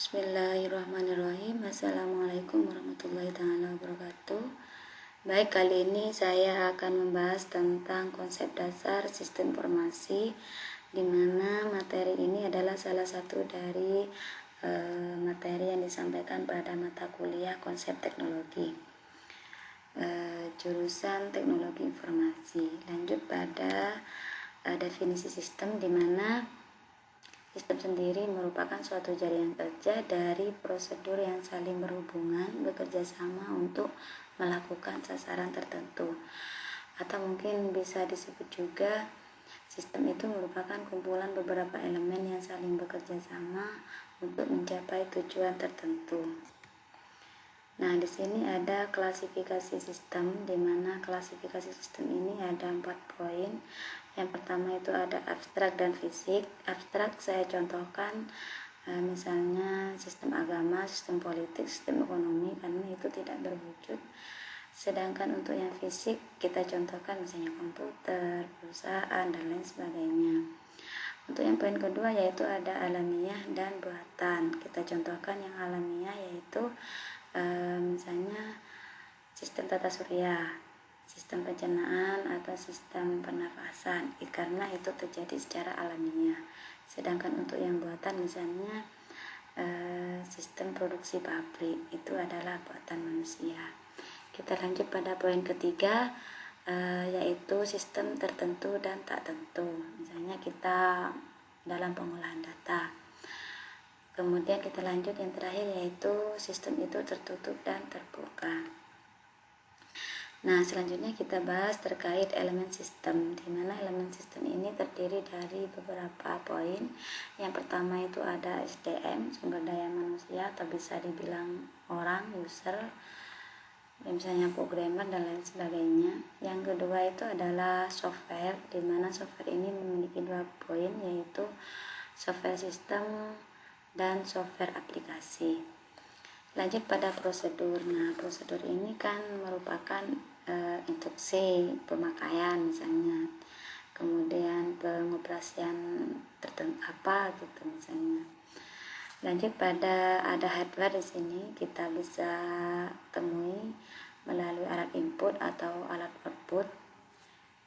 Bismillahirrahmanirrahim. Assalamualaikum warahmatullahi wabarakatuh. Baik, kali ini saya akan membahas tentang konsep dasar sistem informasi, di mana materi ini adalah salah satu dari materi yang disampaikan pada mata kuliah konsep teknologi, jurusan teknologi informasi. Lanjut pada definisi sistem, di mana sistem sendiri merupakan suatu jaringan kerja dari prosedur yang saling berhubungan, bekerja sama untuk melakukan sasaran tertentu. Atau mungkin bisa disebut juga sistem itu merupakan kumpulan beberapa elemen yang saling bekerja sama untuk mencapai tujuan tertentu. Nah, di sini ada klasifikasi sistem, di mana klasifikasi sistem ini ada 4 poin. Yang pertama itu ada abstrak dan fisik. Abstrak saya contohkan misalnya sistem agama, sistem politik, sistem ekonomi, karena itu tidak berwujud. Sedangkan untuk yang fisik kita contohkan misalnya komputer, perusahaan, dan lain sebagainya. Untuk yang poin kedua yaitu ada alamiah dan buatan. Kita contohkan yang alamiah yaitu misalnya sistem tata surya, sistem pencernaan, atau sistem pernafasan, karena itu terjadi secara alamiah. Sedangkan untuk yang buatan misalnya sistem produksi pabrik, itu adalah buatan manusia. Kita lanjut pada poin ketiga, yaitu sistem tertentu dan tak tentu. Misalnya kita dalam pengolahan data. Kemudian kita lanjut yang terakhir, yaitu sistem itu tertutup dan terbuka. Nah, selanjutnya kita bahas terkait elemen sistem, di mana elemen sistem ini terdiri dari beberapa poin. Yang pertama itu ada SDM, sumber daya manusia, atau bisa dibilang orang, user, misalnya programmer dan lain sebagainya. Yang kedua itu adalah software, di mana software ini memiliki 2 poin, yaitu software sistem dan software aplikasi. Lanjut pada prosedur. Nah, prosedur ini kan merupakan instruksi pemakaian misalnya, kemudian pengoperasian tertentu apa gitu misalnya. Lanjut pada ada hardware. Di sini kita bisa temui melalui alat input atau alat output.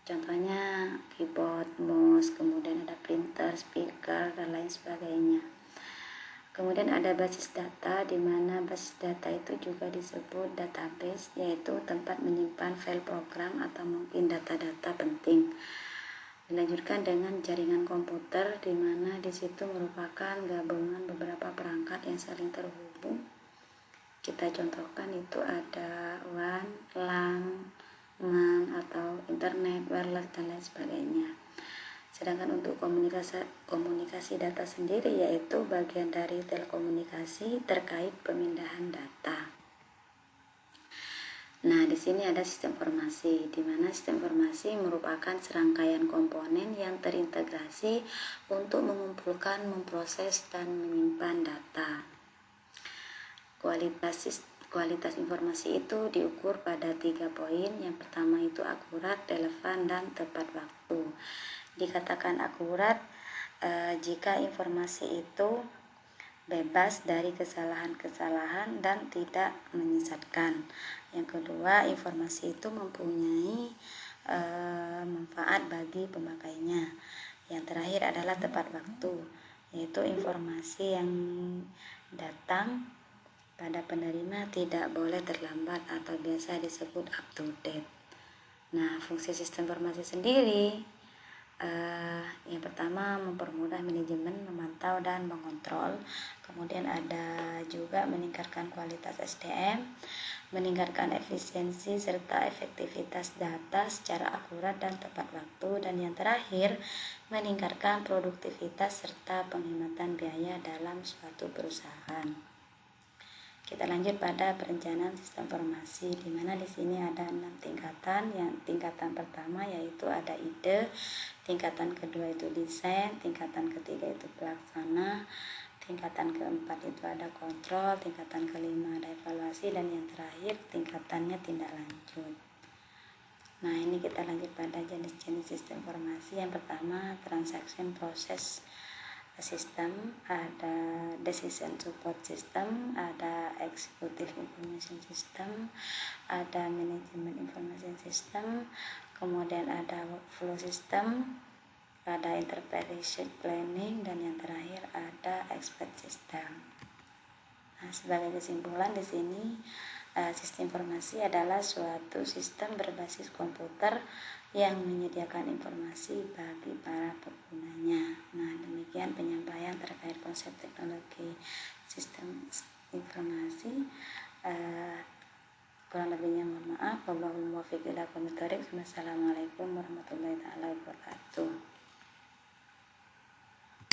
Contohnya keyboard, mouse, kemudian ada printer, speaker, dan lain sebagainya. Kemudian ada basis data, di mana basis data itu juga disebut database, yaitu tempat menyimpan file program atau mungkin data-data penting. Dilanjutkan dengan jaringan komputer, di mana di situ merupakan gabungan beberapa perangkat yang saling terhubung. Kita contohkan itu ada WAN, LAN, MAN atau internet, wireless, dan lain sebagainya. Sedangkan untuk komunikasi data sendiri yaitu bagian dari telekomunikasi terkait pemindahan data. Nah, di sini ada sistem informasi, di mana sistem informasi merupakan serangkaian komponen yang terintegrasi untuk mengumpulkan, memproses, dan menyimpan data. Kualitas informasi itu diukur pada 3 poin. Yang pertama itu akurat, relevan, dan tepat waktu. Dikatakan akurat jika informasi itu bebas dari kesalahan-kesalahan dan tidak menyesatkan. Yang kedua, informasi itu mempunyai manfaat bagi pemakainya. Yang terakhir adalah tepat waktu, yaitu informasi yang datang pada penerima tidak boleh terlambat atau biasa disebut up to date. Nah, fungsi sistem informasi sendiri yang pertama mempermudah manajemen, memantau dan mengontrol. Kemudian ada juga meningkatkan kualitas SDM, meningkatkan efisiensi serta efektivitas data secara akurat dan tepat waktu. Dan yang terakhir, meningkatkan produktivitas serta penghematan biaya dalam suatu perusahaan. Kita lanjut pada perencanaan sistem informasi, di mana di sini ada 6 tingkatan. Yang tingkatan pertama yaitu ada ide, tingkatan kedua itu desain, tingkatan ketiga itu pelaksana, tingkatan keempat itu ada kontrol, tingkatan kelima ada evaluasi, dan yang terakhir tingkatannya tindak lanjut. Nah, ini kita lanjut pada jenis-jenis sistem informasi. Yang pertama, transaction process system, ada decision support system, ada executive information system, ada management information system, kemudian ada workflow system, ada interpretation planning, dan yang terakhir ada expert system. Nah, sebagai kesimpulan di sini, sistem informasi adalah suatu sistem berbasis komputer yang menyediakan informasi bagi para penggunanya. Nah, demikian penyampaian terkait konsep teknologi sistem informasi. Kurang lebihnya mohon maaf. Wallahul muwaffiq ila aqwamit thoriq. Wassalamualaikum warahmatullahi wabarakatuh.